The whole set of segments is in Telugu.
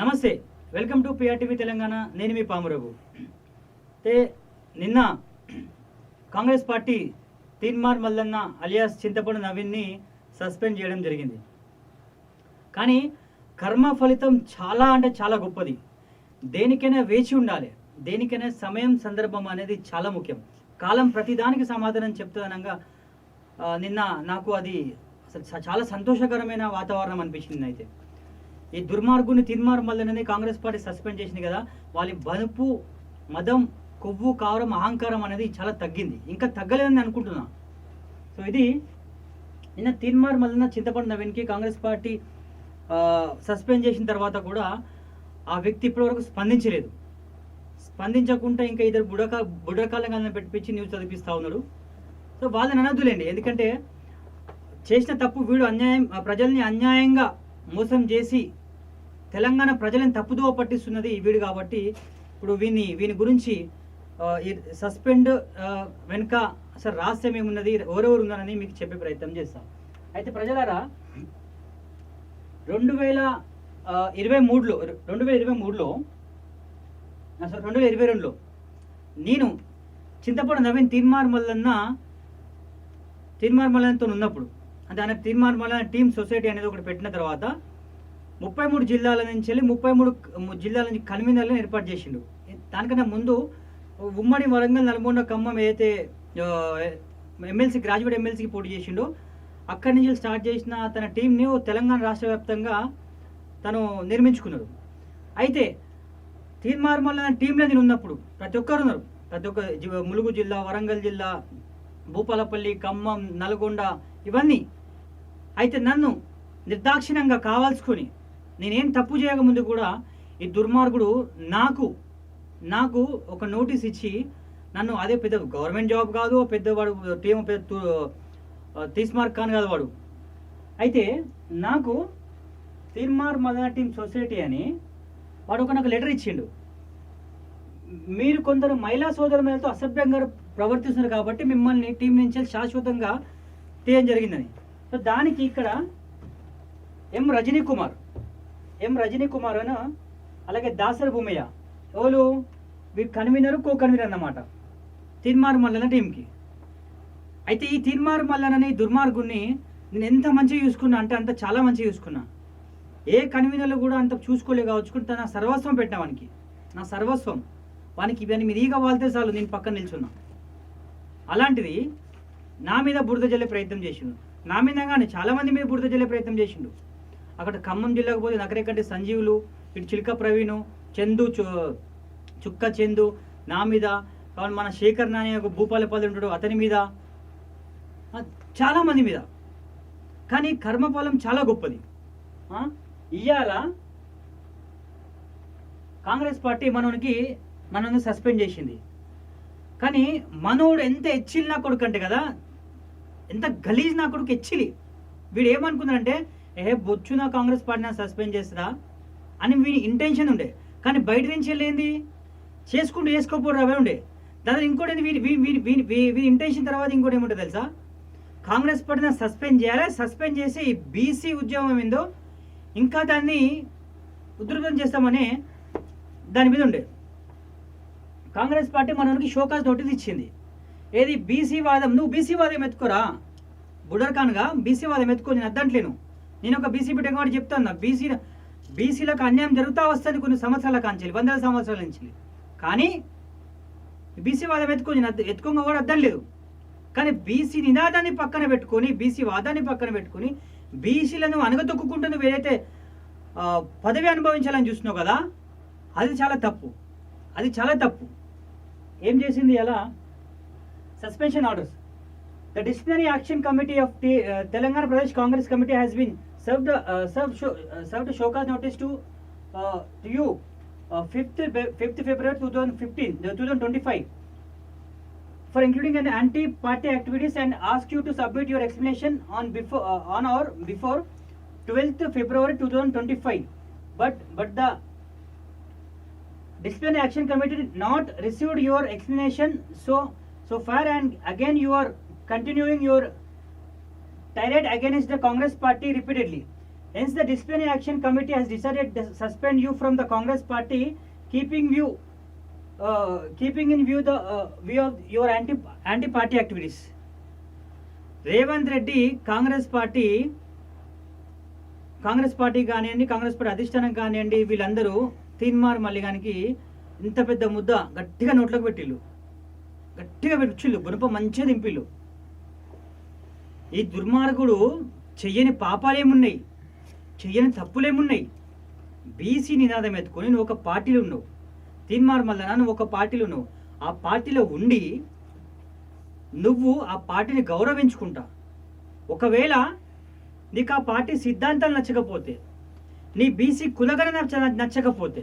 నమస్తే, వెల్కమ్ టు పిఆర్టీవీ తెలంగాణ. నేను మీ పామురఘు. అయితే నిన్న కాంగ్రెస్ పార్టీ తీన్మార్ మల్లన్న అలియాస్ చింతపండు నవీన్ని సస్పెండ్ చేయడం జరిగింది. కానీ కర్మ ఫలితం చాలా అంటే చాలా గొప్పది. దేనికైనా వేచి ఉండాలి, దేనికైనా సమయం సందర్భం అనేది చాలా ముఖ్యం. కాలం ప్రతిదానికి సమాధానం చెప్తుందనగా నిన్న నాకు అది చాలా సంతోషకరమైన వాతావరణం అనిపించింది. అయితే ఈ దుర్మార్గుని తీన్మార్ మల్లన్నని కాంగ్రెస్ పార్టీ సస్పెండ్ చేసింది కదా, వాళ్ళ బనుపు మదం కొవ్వు కావరం అహంకారం అనేది చాలా తగ్గింది, ఇంకా తగ్గలేదని అనుకుంటున్నా. సో ఇది నిన్న తీన్మార్ మల్లన్న చింతపండు నవీన్కి కాంగ్రెస్ పార్టీ సస్పెండ్ చేసిన తర్వాత కూడా ఆ వ్యక్తి ఇప్పటివరకు స్పందించలేదు. స్పందించకుండా ఇంకా ఇద్దరు బుడకాలంగా పెట్టించి న్యూస్ చదివిస్తూ ఉన్నాడు. సో వాళ్ళని అనద్దులేండి, ఎందుకంటే చేసిన తప్పు వీడు ప్రజల్ని అన్యాయంగా మోసం చేసి తెలంగాణ ప్రజలను తప్పుదోవ పట్టిస్తున్నది వీడు. కాబట్టి ఇప్పుడు వీని గురించి సస్పెండ్ వెనుక అసలు రహస్యం ఏమున్నది, ఎవరెవరు ఉన్నారని మీకు చెప్పే ప్రయత్నం చేస్తాం. అయితే ప్రజలారా, 2022లో నేను చింతపండు నవీన్ తీన్మార్ మల్లన్నతో ఉన్నప్పుడు, అంటే ఆయన తీన్మార్ మల్లన్న టీమ్ సొసైటీ అనేది ఒకటి పెట్టిన తర్వాత 33 జిల్లాల నుంచి 33 జిల్లాల నుంచి కన్వీనర్లను ఏర్పాటు చేసిండు. దానికన్నా ముందు ఉమ్మడి వరంగల్, నల్గొండ, ఖమ్మం ఏదైతే ఎమ్మెల్సీ గ్రాడ్యుయేట్ ఎమ్మెల్సీకి పోటీ చేసిండో అక్కడి నుంచి స్టార్ట్ చేసిన తన టీంని తెలంగాణ రాష్ట్ర వ్యాప్తంగా తను నిర్మించుకున్నాడు. అయితే తీన్మార్ మల్లన్న టీంలో నేను ఉన్నప్పుడు ప్రతి ఒక్కరు ఉన్నారు, ప్రతి ఒక్క ములుగు జిల్లా, వరంగల్ జిల్లా, భూపాలపల్లి, ఖమ్మం, నల్గొండ ఇవన్నీ. అయితే నన్ను నిర్దాక్షిణ్యంగా కావాల్సుకొని నేనేం తప్పు చేయకముందు కూడా ఈ దుర్మార్గుడు నాకు ఒక నోటీస్ ఇచ్చి నన్ను, అదే పెద్ద గవర్నమెంట్ జాబ్ కాదు, పెద్దవాడు టీం తీన్మార్ ఖాన్ కాదు వాడు. అయితే నాకు తీన్మార్ మల్లన్న టీం సొసైటీ అని వాడు నాకు లెటర్ ఇచ్చిండు. మీరు కొందరు మహిళా సోదరులతో అసభ్యంగా ప్రవర్తిస్తున్నారు కాబట్టి మిమ్మల్ని టీం నుంచి శాశ్వతంగా తీయడం జరిగిందని. సో దానికి ఇక్కడ ఎం రజనీ కుమార్ అని, అలాగే దాసరి భూమయ్య, ఎవరు వీరు కన్వీనర్, కో కన్వీనర్ అన్నమాట తీన్మార్ మల్లన్న టీంకి. అయితే ఈ తీన్మార్ మల్లన్నని దుర్మార్గుని నేను ఎంత మంచిగా చూసుకున్నా అంటే అంత చాలా మంచిగా చూసుకున్నా. ఏ కన్వీనర్లు కూడా అంత చూసుకోలే కావచ్చుకుంటే నా సర్వస్వం పెట్టినా వానికి, నా సర్వస్వం వానికి. ఇవన్నీ మీరు ఈగ వాళ్తే చాలు నేను పక్కన నిల్చున్నా. అలాంటిది నా మీద బురద జల్లే ప్రయత్నం చేసిండు, నా మీద కానీ చాలామంది మీద బురద జల్లే ప్రయత్నం చేసిండు. అక్కడ ఖమ్మం జిల్లాకు పోతే నకరేకంటే సంజీవులు, ఇటు చిల్క ప్రవీణు, చందు, చుక్క చందు నా మీద, కావాలి మన శేఖర్ నాని భూపాలపల్లి ఉంటాడు అతని మీద, చాలామంది మీద. కానీ కర్మఫలం చాలా గొప్పది. ఇవాళ కాంగ్రెస్ పార్టీ మనల్ని సస్పెండ్ చేసింది. కానీ మనోడు ఎంత ఎచ్చిలి నా కొడుకు అంటే కదా, ఎంత గలీజ్ నా కొడుకు ఎచ్చిలి. వీడు ఏమనుకున్నాడంటే బొచ్చు నా కాంగ్రెస్ పార్టీ నా సస్పెండ్ చేస్తుందా అని వీడి ఇంటెన్షన్ ఉండే. కానీ బయట నుంచి వెళ్ళేంది చేసుకోపోవడం అవే ఉండే. దాని ఇంకోటి వీడి ఇంటెన్షన్ తర్వాత ఇంకోటి ఏముంటుంది తెలుసా, కాంగ్రెస్ పార్టీని సస్పెండ్ చేయాలి, సస్పెండ్ చేసి బీసీ ఉద్యమం ఏందో ఇంకా దాన్ని ఉధృతం చేస్తామని దాని మీద ఉండే. కాంగ్రెస్ పార్టీ మనకి షోకాజ్ నోటీస్ ఇచ్చింది. ఏది బీసీ వాదం, నువ్వు బీసీ వాదం ఎత్తుకోరా బుడర్ఖాన్గా, బీసీ వాదం ఎత్తుకో, నేను అద్దంట్లేను. నేను ఒక బీసీ బిడ్డ కాబట్టి చెప్తాను, బీసీలకు అన్యాయం జరుగుతూ వస్తుంది కొన్ని సంవత్సరాల కాంచెలి, 100 సంవత్సరాల నుంచి. కానీ బీసీ వాదం ఎత్తుకోగా కూడా అర్థం లేదు. కానీ బీసీ నినాదాన్ని పక్కన పెట్టుకొని, బీసీ వాదాన్ని పక్కన పెట్టుకొని బీసీలను అనగతొక్కుంటూ నువ్వు ఏదైతే పదవి అనుభవించాలని చూస్తున్నావు కదా, అది చాలా తప్పు. ఏం చేసింది అలా suspension orders. The disciplinary action committee of Telangana Pradesh Congress committee has been served showcase notice to you 5th February 2025 for including an anti-party activities and ask you to submit your explanation on or before 12th February 2025. But the disciplinary action committee did not received your explanation so far, and again you are continuing your tirade against the Congress party repeatedly. Hence, the disciplinary action committee has decided to suspend you from the Congress party, keeping in view the view of your anti-party activities. Revanth Reddy Congress party కానివ్వండి, కాంగ్రెస్ పార్టీ అధిష్టానం కానివ్వండి, వీళ్ళందరూ తీన్మార్ మల్లిగానికి ఇంత పెద్ద ముద్ద గట్టిగా నోట్లోకి పెట్టిళ్ళు, గట్టిగా పెట్టిళ్ళు, గుణప మంచిగా దింపిళ్ళు. ఈ దుర్మార్గుడు చెయ్యని పాపాలేమున్నాయి, చెయ్యని తప్పులేమున్నాయి? బీసీ నినాదం ఎత్తుకొని నువ్వు ఒక పార్టీలో ఉన్నావు, తీన్మార్ మల్లన నువ్వు ఒక పార్టీలో ఉన్నావు. ఆ పార్టీలో ఉండి నువ్వు ఆ పార్టీని గౌరవించుకుంటా, ఒకవేళ నీకు ఆ పార్టీ సిద్ధాంతాలు నచ్చకపోతే, నీ బీసీ కులగణన నచ్చకపోతే,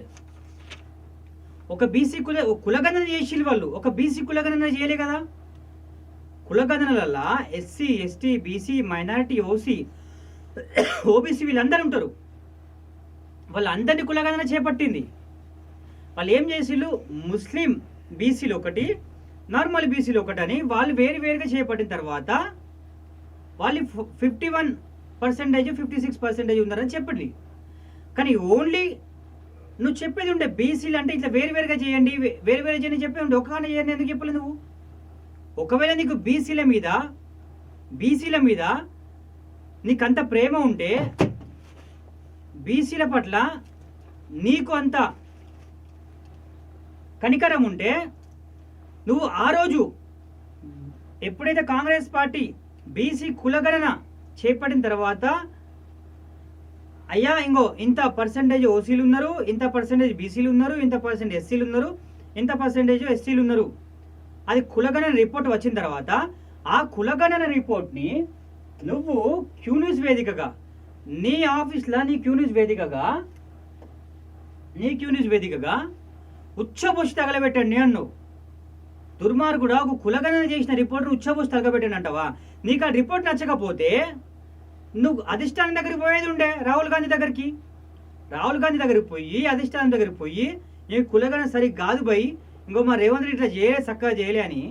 ఒక బీసీ కులగణన చేసి వాళ్ళు ఒక బీసీ కులగణన చేయలే కదా. కులగణనలల్లా SC, ST, BC, minority, OBC వీళ్ళందరూ ఉంటారు. వాళ్ళందరినీ కులగణన చేపట్టింది. వాళ్ళు ఏం చేసిళ్ళు, ముస్లిం బీసీలు ఒకటి, నార్మల్ బీసీలు ఒకటి అని వాళ్ళు వేరుగా చేపట్టిన తర్వాత వాళ్ళు 51%, 56% ఉన్నారని చెప్పండి. కానీ ఓన్లీ నువ్వు చెప్పేది ఉండే బీసీలు అంటే ఇట్లా వేరుగా చేయండి, వేరు చేయండి చెప్పేది ఉండే, ఒకగానే చేయండి ఎందుకు చెప్పలేదు నువ్వు? ఒకవేళ నీకు బీసీల మీద నీకంత ప్రేమ ఉంటే, బీసీల పట్ల నీకు అంత కనికరం ఉంటే, నువ్వు ఆ రోజు ఎప్పుడైతే కాంగ్రెస్ పార్టీ బీసీ కులగణన చేపట్టిన తర్వాత, అయ్యా ఇంకో ఇంత పర్సెంటేజ్ ఓసీలు ఉన్నారు, ఇంత పర్సెంటేజ్ బీసీలు ఉన్నారు, ఇంత పర్సెంటేజ్ ఎస్సీలు ఉన్నారు, ఇంత పర్సెంటేజ్ ఎస్సీలు ఉన్నారు, అది కులగణన రిపోర్ట్ వచ్చిన తర్వాత ఆ కులగణన రిపోర్ట్ని నువ్వు క్యూన్యూస్ వేదికగా, నీ ఆఫీస్లో నీ క్యూన్యూస్ వేదికగా ఉచ్చబోసి తగలబెట్టండి అన్నావు. దుర్మార్గుడా, ఒక కులగణన చేసిన రిపోర్ట్ను ఉచ్చబోసి తగలబెట్టండి అంటావా? నీకు ఆ రిపోర్ట్ నచ్చకపోతే నువ్వు అధిష్టానం దగ్గరికి పోయేది ఉండే, రాహుల్ గాంధీ దగ్గరికి పోయి అధిష్టానం దగ్గరికి పోయి, నీ కులగణన సరిగ్గా కాదు పోయి, ఇంకో మా రేవంత్ రెడ్డి ఇట్లా చేయలే, చక్కగా చేయలే అని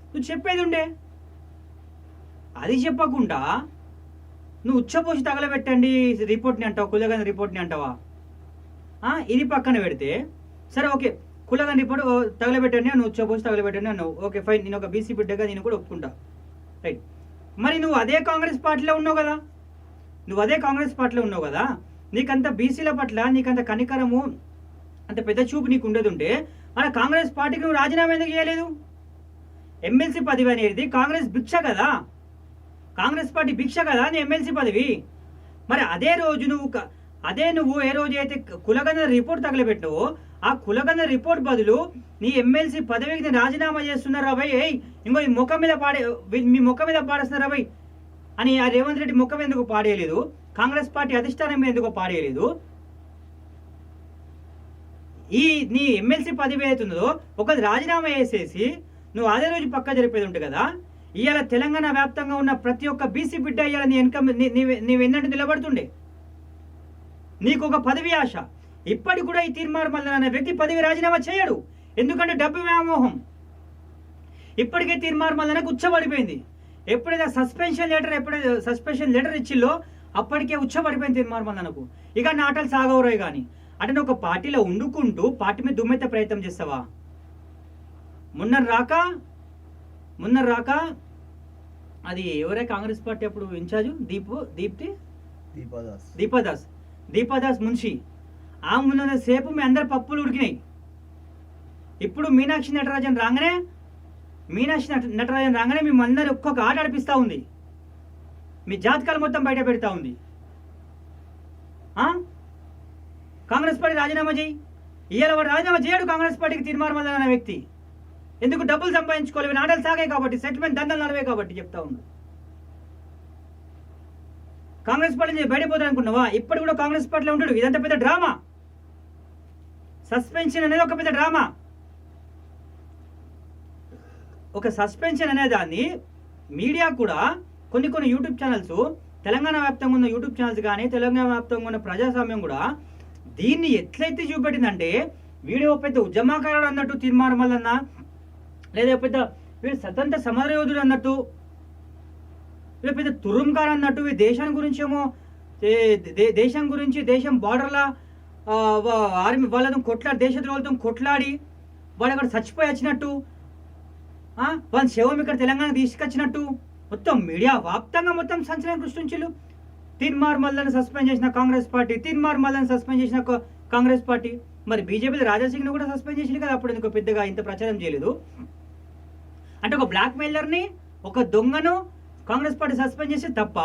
నువ్వు చెప్పేది ఉండే. అది చెప్పకుండా నువ్వు ఉచ్చపోసి తగలబెట్టండి రిపోర్ట్ని అంటావు, కులగణన రిపోర్ట్ని అంటావా? ఇది పక్కన పెడితే సరే, ఓకే, కులగణన రిపోర్ట్ తగలబెట్టండి, నువ్వు ఉచ్చపోసి తగలబెట్టండి అన్నావు, ఓకే ఫైన్, నేను ఒక బీసీ బిడ్డగా నేను కూడా ఒప్పుకుంటా, రైట్. మరి నువ్వు అదే కాంగ్రెస్ పార్టీలో ఉన్నావు కదా, నీకంత బీసీల పట్ల నీకంత కనికరము, అంత పెద్ద చూపు నీకు ఉండదుంటే మన కాంగ్రెస్ పార్టీకి నువ్వు రాజీనామా ఎందుకు చేయలేదు? ఎమ్మెల్సీ పదవి అనేది కాంగ్రెస్ భిక్ష కదా, కాంగ్రెస్ పార్టీ భిక్ష కదా నీ ఎమ్మెల్సీ పదవి. మరి అదే రోజు నువ్వు ఏ రోజు అయితే కులగణన రిపోర్ట్ తగలబెట్టావో, ఆ కులగణన రిపోర్ట్ బదులు నీ ఎమ్మెల్సీ పదవికి రాజీనామా చేస్తున్నారా భయ్, ఇంకో మీ ముఖం మీద పాడేస్తున్నారా భయ్ అని ఆ రేవంత్ రెడ్డి ముఖం ఎందుకు పాడేయలేదు? కాంగ్రెస్ పార్టీ అధిష్టానం మీద ఎందుకు పాడేయలేదు? నీ ఎమ్మెల్సీ పదవి అవుతుందో ఒకది రాజీనామా చేసేసి నువ్వు అదే రోజు పక్క జరిపేది ఉంటుంది కదా. ఇవాళ తెలంగాణ వ్యాప్తంగా ఉన్న ప్రతి ఒక్క బీసీ బిడ్డ ఇవాళ నీ వెన్నట్టు నిలబడుతుండే, నీకు ఒక పదవి ఆశ. ఇప్పటికి కూడా ఈ తీన్మార్ మల్లన అనే వ్యక్తి పదవి రాజీనామా చేయడు, ఎందుకంటే డబ్బు వ్యామోహం. ఇప్పటికే తీన్మార్ మల్లనకు ఉచ్చబడిపోయింది. ఎప్పుడైతే సస్పెన్షన్ లెటర్ ఇచ్చిల్లో అప్పటికే ఉచ్చబడిపోయింది తీన్మార్ మల్లనకు. ఇక నాటలు సాగవరాయి కానీ అంటే నువ్వు ఒక పార్టీలో ఉండుకుంటూ పార్టీ మీద దుమ్మెత్తే ప్రయత్నం చేస్తావా? మొన్న రాక అది ఎవరే కాంగ్రెస్ పార్టీ అప్పుడు ఇన్ఛార్జు దీపాదాస్ మున్షి, ఆ ముందు సేపు మీ అందరి పప్పులు ఉడికినాయి. ఇప్పుడు మీనాక్షి నటరాజన్ రాగానే మిమ్మల్ని ఒక్కొక్క ఆట ఆడిపిస్తూ ఉంది, మీ జాతకాలు మొత్తం బయట పెడతా ఉంది. కాంగ్రెస్ పార్టీ రాజీనామా చేయి. ఇవాళ వాడు రాజీనామా చేయడు కాంగ్రెస్ పార్టీకి తీన్మార్ మల్లన అనే వ్యక్తి. ఎందుకు? డబ్బులు సంపాదించుకోలేవి, నాటలు సాగాయి కాబట్టి, సెటిల్మెంట్ దండలు నడవే కాబట్టి చెప్తా ఉంది. కాంగ్రెస్ పార్టీ నుంచి బయటపోతాడు అనుకున్నావా? ఇప్పటి కూడా కాంగ్రెస్ పార్టీలో ఉంటాడు. ఇదంతా పెద్ద డ్రామా. సస్పెన్షన్ అనేది ఒక పెద్ద డ్రామా. ఒక సస్పెన్షన్ అనే దాన్ని మీడియా కూడా కొన్ని యూట్యూబ్ ఛానల్స్, తెలంగాణ వ్యాప్తంగా ఉన్న యూట్యూబ్ ఛానల్స్ కానీ తెలంగాణ వ్యాప్తంగా ఉన్న ప్రజాస్వామ్యం కూడా దీన్ని ఎట్లయితే చూపెట్టిందంటే, వీడియో పెద్ద ఉద్యమకారుడు అన్నట్టు తీన్మార్ మల్లన్న, లేదా పెద్ద వీడు స్వతంత్ర సమరయోధుడు అన్నట్టు, వీళ్ళు పెద్ద తురుంకారు అన్నట్టు, ఈ దేశాన్ని గురించి ఏమో దేశం గురించి, దేశం బార్డర్ల ఆర్మీ వాళ్ళతో కొట్లాడి, దేశద్రోహులతో కొట్లాడి వాళ్ళు అక్కడ చచ్చిపోయి వచ్చినట్టు, వాళ్ళ శవం ఇక్కడ తెలంగాణ తీసుకొచ్చినట్టు మొత్తం మీడియా వ్యాప్తంగా మొత్తం సంచలనం సృష్టించారు. తీన్మార్ మల్లను సస్పెండ్ చేసిన కాంగ్రెస్ పార్టీ, తీన్మార్ మల్లను సస్పెండ్ చేసిన కాంగ్రెస్ పార్టీ. మరి బీజేపీలో రాజాసింగ్ను కూడా సస్పెండ్ చేసింది కదా, అప్పుడు ఎందుకు పెద్దగా ఇంత ప్రచారం చేయలేదు? అంటే ఒక బ్లాక్ మెయిలర్ని, ఒక దొంగను కాంగ్రెస్ పార్టీ సస్పెండ్ చేసి తప్ప,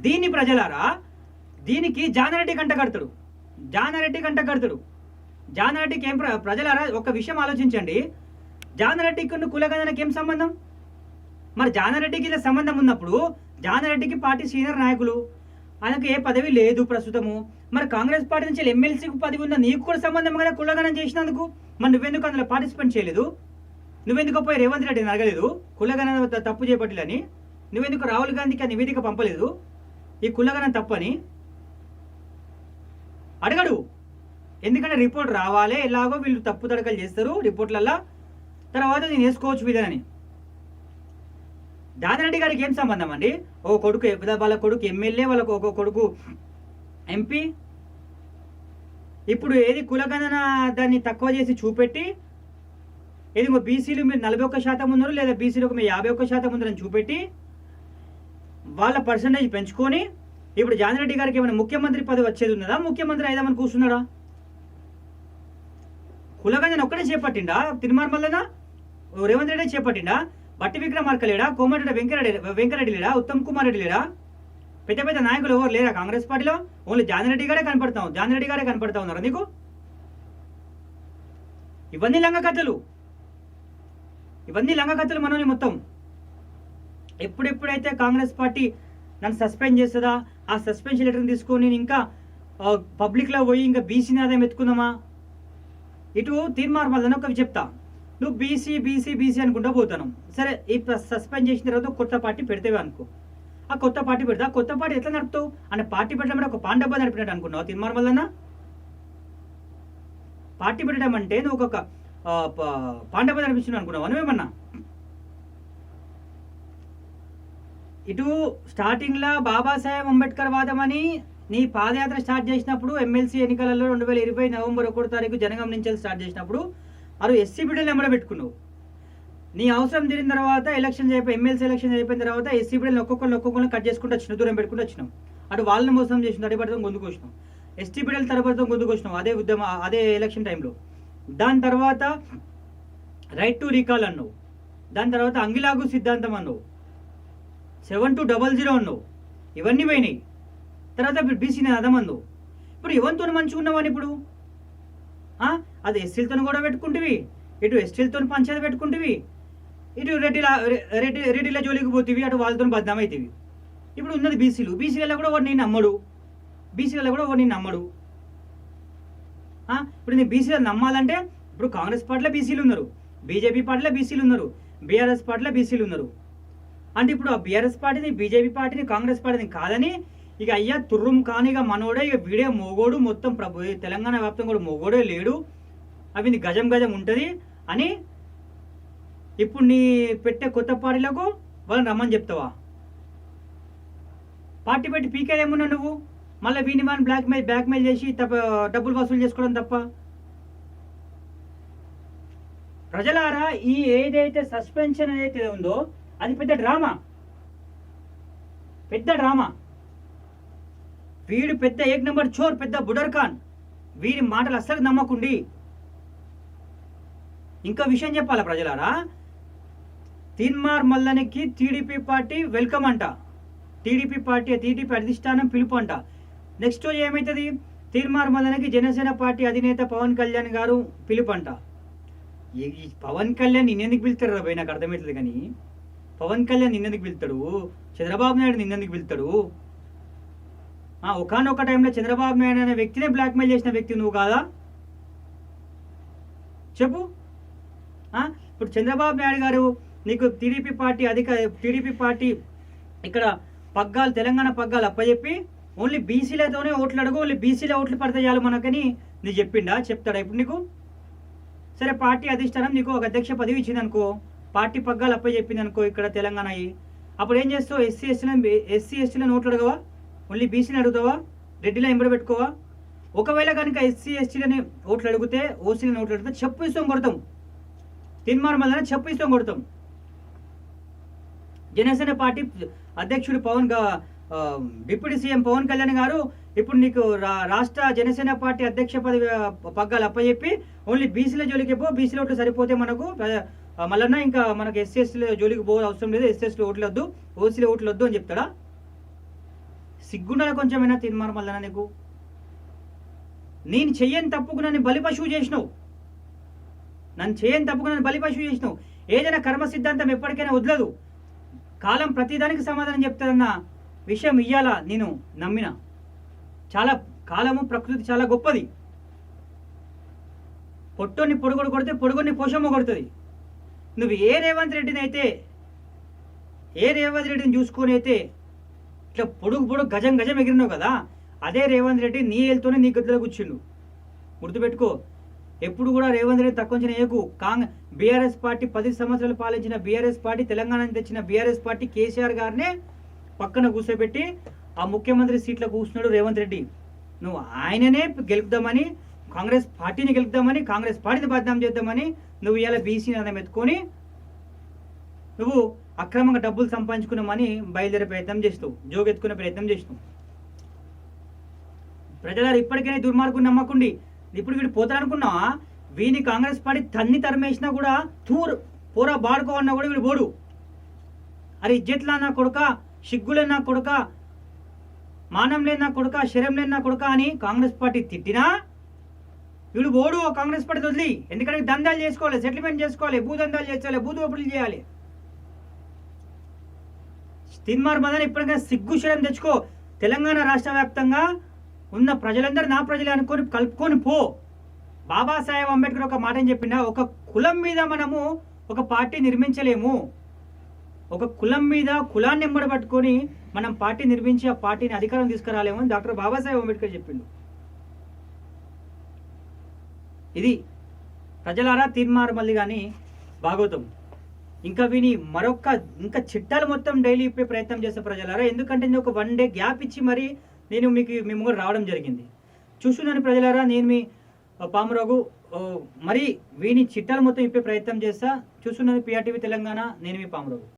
దీన్ని ప్రజలారా దీనికి జానారెడ్డి కంట కడతాడు. జానారెడ్డికి ఏం ప్రజలారా ఒక విషయం ఆలోచించండి. జానారెడ్డికి కులగణనకి ఏం సంబంధం? మరి జానారెడ్డికి ఇలా సంబంధం ఉన్నప్పుడు, జానారెడ్డికి పార్టీ సీనియర్ నాయకులు, ఆయనకు ఏ పదవి లేదు ప్రస్తుతము. మరి కాంగ్రెస్ పార్టీ నుంచి ఎమ్మెల్సీకి పదవి ఉందా, నీకు కూడా సంబంధం కదా కులగణన చేసినందుకు. మరి నువ్వెందుకు అందులో పార్టిసిపేట్ చేయలేదు? నువ్వెందుకు పోయి రేవంత్ రెడ్డిని అడగలేదు కులగణన తప్పు చేపట్టాలని? నువ్వెందుకు రాహుల్ గాంధీకి ఆ నివేదిక పంపలేదు ఈ కులగణన తప్పని? అడగడు. ఎందుకంటే రిపోర్ట్ రావాలి, ఎలాగో వీళ్ళు తప్పు తడకలు చేస్తారు రిపోర్ట్లల్లో, తర్వాత నేను వేసుకోవచ్చు వీళ్ళని. జానారెడ్డి గారికి ఏం సంబంధం అండి? ఓ కొడుకు, వాళ్ళ కొడుకు ఎమ్మెల్యే, వాళ్ళకు ఒక కొడుకు ఎంపీ. ఇప్పుడు ఏది కులగణన దాన్ని తక్కువ చేసి చూపెట్టి, ఏది బీసీలు మీరు 41% ఉన్నారు, లేదా బీసీలకు మీరు 51% ఉన్నారని చూపెట్టి వాళ్ళ పర్సంటేజ్ పెంచుకొని, ఇప్పుడు జానారెడ్డి గారికి ఏమైనా ముఖ్యమంత్రి పదవి వచ్చేది ఉన్నదా? ముఖ్యమంత్రి అయిదామని కూర్చున్నాడా? కులగణన ఒక్కడే చేపట్టిండా? తిరుమల మల్లన రేవంత్ రెడ్డి చేపట్టిండా? బట్టి విక్రమార్క లేడా? కోమటిరెడ్డి వెంకరెడ్డి లేడా? ఉత్తమ్ కుమార్ రెడ్డి లేడా? పెద్ద పెద్ద నాయకులు ఎవరు లేరా కాంగ్రెస్ పార్టీలో? ఓన్లీ జానారెడ్డి గారే కనపడతా ఉన్నారు నీకు. ఇవన్నీ లంగ కథలు మనని మొత్తం. ఎప్పుడెప్పుడైతే కాంగ్రెస్ పార్టీ నన్ను సస్పెండ్ చేస్తుందా, ఆ సస్పెన్షన్ లెటర్ని తీసుకొని ఇంకా పబ్లిక్లో పోయి ఇంకా బీసీని ఆదాయం ఎత్తుకుందామా? ఇటు తీర్మార్ మళ్ళీ ఒక చెప్తా, నువ్వు బీసీ అనుకుంటా పోతాను. సరే, ఈ సస్పెండ్ చేసిన తర్వాత కొత్త పార్టీ పెడితేవే అనుకో. ఆ కొత్త పార్టీ పెడతా, కొత్త పార్టీ ఎట్లా నడుపుతావు? అంటే పార్టీ పెట్టడం ఒక పాండబ్బ నడిపినట్టు అనుకున్నావు తీర్మార్ మల్లన్న? పార్టీ పెట్టడం అంటే నువ్వు ఒక పాండబ్బ నడిపిస్తున్నావు అనుకున్నావు నువ్వేమన్నా? ఇటు స్టార్టింగ్లో బాబాసాహెబ్ అంబేద్కర్ వాదం అని నీ పాదయాత్ర స్టార్ట్ చేసినప్పుడు, ఎమ్మెల్సీ ఎన్నికలలో 2020 నవంబర్ 1 తారీఖు జనగాం నుంచి స్టార్ట్ చేసినప్పుడు అరు ఎస్సీ బిడ్డలు నెంబర్ పెట్టుకున్నావు. నీ అవసరం తీరిన తర్వాత ఎమ్మెల్సీ ఎలక్షన్ అయిపోయిన తర్వాత ఎస్సీ బిడ్డలు ఒక్కొక్కరిని కట్ చేసుకుంటూ వచ్చినావు, దూరం పెట్టుకుంటూ వచ్చినావు. అటు వాళ్ళని మోసం చేసిన తడిపడతాం గొంతుకు వచ్చినావు, ఎస్టీ బిడ్డలు తడపడతాం గొంతుకు వచ్చినావు అదే ఎలక్షన్ టైంలో. దాని తర్వాత రైట్ టు రీకాల్ అన్నావు, దాని తర్వాత అంగిలాగు సిద్ధాంతం అన్నావు, 7200 అన్నావు. ఇవన్నీ పోయినాయి. తర్వాత ఇప్పుడు బీసీ నినాదం అన్నావు. ఇప్పుడు ఎవరితో మంచిగా ఉన్నావని ఇప్పుడు? అది ఎస్సీలతో కూడా పెట్టుకుంటువి, ఇటు ఎస్టీలతో పంచాయతీ పెట్టుకుంటువి, ఇటు రెడ్డిల జోలికి పోతివి, అటు వాళ్ళతో బద్నాం అవుతావి. ఇప్పుడు ఉన్నది బీసీలలో కూడా వాడు నేను నమ్మడు. ఇప్పుడు నేను బీసీలో నమ్మాలంటే, ఇప్పుడు కాంగ్రెస్ పార్టీలో బీసీలు ఉన్నారు, బీజేపీ పార్టీలో బీసీలు ఉన్నారు, బీఆర్ఎస్ పార్టీలో బీసీలు ఉన్నారు. అంటే ఇప్పుడు ఆ బీఆర్ఎస్ పార్టీని, బీజేపీ పార్టీని, కాంగ్రెస్ పార్టీని కాదని ఇక అయ్యా తుర్రం కానిగా మనోడే, ఇక వీడే మోగోడు, మొత్తం తెలంగాణ వ్యాప్తంగా కూడా మోగోడే లేడు, అవి గజం ఉంటుంది అని ఇప్పుడు నీ పెట్టే కొత్త పార్టీలకు వాళ్ళని రమ్మని చెప్తావా? పార్టీ పెట్టి పీకేదేమున్నా నువ్వు? మళ్ళీ వీని వాని బ్లాక్మెయిల్ చేసి డబ్బులు వసూలు చేసుకోవడం తప్ప. ప్రజలారా, ఈ ఏదైతే సస్పెన్షన్ ఏదైతే ఉందో అది పెద్ద డ్రామా. వీడు పెద్ద 1 నంబర్ చోర్, పెద్ద బుడర్ ఖాన్. వీరి మాటలు అస్సలు నమ్మకుండి. ఇంకా విషయం చెప్పాలా ప్రజలారా, తీన్మార్ మల్లనికి టీడీపీ పార్టీ వెల్కమ్ అంట, టీడీపీ అధిష్టానం పిలుపు అంట. నెక్స్ట్ ఏమవుతుంది? తీన్మార్ మల్లనికి జనసేన పార్టీ అధినేత పవన్ కళ్యాణ్ గారు పిలుపు అంట. ఈ పవన్ కళ్యాణ్ నిన్నెందుకు పిలుస్తాడు రా భయ్? నాకు అర్థమవుతుంది. కానీ పవన్ కళ్యాణ్ నిన్నెందుకు పిలుస్తాడు? చంద్రబాబు నాయుడు నిన్నెందుకు పిలుస్తాడు? ఒకనొక టైంలో చంద్రబాబు నాయుడు అనే వ్యక్తినే బ్లాక్మెయిల్ చేసిన వ్యక్తి నువ్వు కాదా? చెప్పు. ఇప్పుడు చంద్రబాబు నాయుడు గారు నీకు టీడీపీ పార్టీ ఇక్కడ తెలంగాణ పగ్గాలు అప్పచెప్పి ఓన్లీ బీసీలతోనే ఓట్లు అడుగు, ఓన్లీ బీసీలో ఓట్లు పడితే చాలు మనకని నీకు చెప్తాడా ఇప్పుడు నీకు? సరే, పార్టీ అధిష్టానం నీకు ఒక అధ్యక్ష పదవి ఇచ్చింది అనుకో, పార్టీ పగ్గాలు అప్పచెప్పింది అనుకో ఇక్కడ తెలంగాణ, అప్పుడు ఏం చేస్తావు? ఎస్సీ ఎస్టీలను ఓట్లు అడగవా? ఓన్లీ బీసీని అడుగుతావా? రెడ్డిలో ఎంబడి పెట్టుకోవా? ఒకవేళ కనుక ఎస్సీ ఎస్టీలని ఓట్లు అడిగితే, ఓసీలని ఓట్లు అడిగితే చెప్పు ఇస్తాం కొడతాం. తీర్మానం చెప్పు ఇస్తాం కొడతాం. జనసేన పార్టీ అధ్యక్షుడు డిప్యూటీ సీఎం పవన్ కళ్యాణ్ గారు ఇప్పుడు నీకు రాష్ట్ర జనసేన పార్టీ అధ్యక్ష పదవి పగ్గాలు అప్పచెప్పి ఓన్లీ బీసీల జోలికి పో, బీసీల ఓట్లు సరిపోతే మనకు మళ్ళన్నా ఇంకా మనకు ఎస్సీఎస్టీల జోలికి పో అవసరం లేదు, ఎస్సీఎస్టీ ఓట్లు వద్దు, ఓసీల ఓట్లు వద్దు అని చెప్తాడా? సిగ్గుండాల కొంచెమైనా తీర్మానం మళ్ళా నీకు. నేను చెయ్యని తప్పుకు నన్ను బలిపశువు చేసినావు, ఏదైనా కర్మ సిద్ధాంతం ఎప్పటికైనా వదలదు. కాలం ప్రతిదానికి సమాధానం చెప్తారన్న విషయం ఇయ్యాల నేను నమ్మిన. చాలా కాలము ప్రకృతి చాలా గొప్పది. పొట్టోని పొడుగుడు కొడితే పొడుగుని పోషమ్మ కొడుతుంది. నువ్వు ఏ రేవంత్ రెడ్డిని చూసుకొని అయితే ఇట్లా పొడుగు గజం ఎగిరినావు కదా, అదే రేవంత్ రెడ్డి నీ ఏళ్ళతోనే నీ గద్దెలో కూర్చుండు. గుర్తుపెట్టుకో, ఎప్పుడు కూడా రేవంత్ రెడ్డి తక్కువ చేయకు. బీఆర్ఎస్ పార్టీ 10 సంవత్సరాలు పాలించిన బీఆర్ఎస్ పార్టీ, తెలంగాణకి తెచ్చిన బీఆర్ఎస్ పార్టీ కేసీఆర్ గారినే పక్కన కూర్చోబెట్టి ఆ ముఖ్యమంత్రి సీట్లో కూర్చున్నాడు రేవంత్ రెడ్డి. నువ్వు ఆయననే గెలుపుదామని, కాంగ్రెస్ పార్టీని గెలుపుదామని, కాంగ్రెస్ పార్టీని బదనాం చేద్దామని నువ్వు ఇలా బీసీ అర్థం ఎత్తుకొని నువ్వు అక్రమంగా డబ్బులు సంపాదించుకున్నామని బయలుదేరే ప్రయత్నం చేస్తావు, జోగెత్తుకునే ప్రయత్నం చేస్తావు. ప్రజలారు ఇప్పటికైనా దుర్మార్గం నమ్మకుండి. ఇప్పుడు వీడు పోతాడనుకున్నావా? వీని కాంగ్రెస్ పార్టీ తన్ని తరిమేసినా కూడా పోరా బాడుకో అన్నా కూడా వీడు పోడు. అరే ఇజ్జెట్లా నా కొడుక, సిగ్గులే నా కొడుక, మానం లేని నా కొడుక, శరం లేని నా కొడుక అని కాంగ్రెస్ పార్టీ తిట్టినా వీడు పోడు కాంగ్రెస్ పార్టీ వదిలి. ఎందుకంటే దందాలు చేసుకోవాలి, సెటిల్మెంట్ చేసుకోవాలి, భూదందాలు చేసుకోవాలి, భూదోపులు చేయాలి. తీన్మార్ మదన్ ఇప్పటికైనా సిగ్గు శరం తెచ్చుకో. తెలంగాణ రాష్ట్ర వ్యాప్తంగా ఉన్న ప్రజలందరూ నా ప్రజలే అనుకొని కలుపుకొని పో. బాబాసాహెబ్ అంబేద్కర్ ఒక మాట అని చెప్పిండా, ఒక కులం మీద మనము ఒక పార్టీ నిర్మించలేము. ఒక కులం మీద కులాన్ని ఎంబడి పట్టుకొని మనం పార్టీ నిర్మించి ఆ పార్టీని అధికారం తీసుకురాలేము అని డాక్టర్ బాబాసాహెబ్ అంబేద్కర్ చెప్పిండు. ఇది ప్రజలారా తీర్మార్ మళ్ళీ కానీ భాగవతం. ఇంకా విని ఇంకా చిట్టాలు మొత్తం డైలీ ఇప్పే ప్రయత్నం చేసే ప్రజలారా. ఎందుకంటే నేను ఒక 1 డే గ్యాప్ ఇచ్చి మరి నేను మీ ముందు రావడం జరిగింది. చూస్తున్నాను ప్రజలారా, నేను మీ పామరావు మరి వీని చిట్టాలు మొత్తం ఇప్పే ప్రయత్నం చేస్తా. చూస్తున్నాను PRTV తెలంగాణ, నేను మీ పామరావు.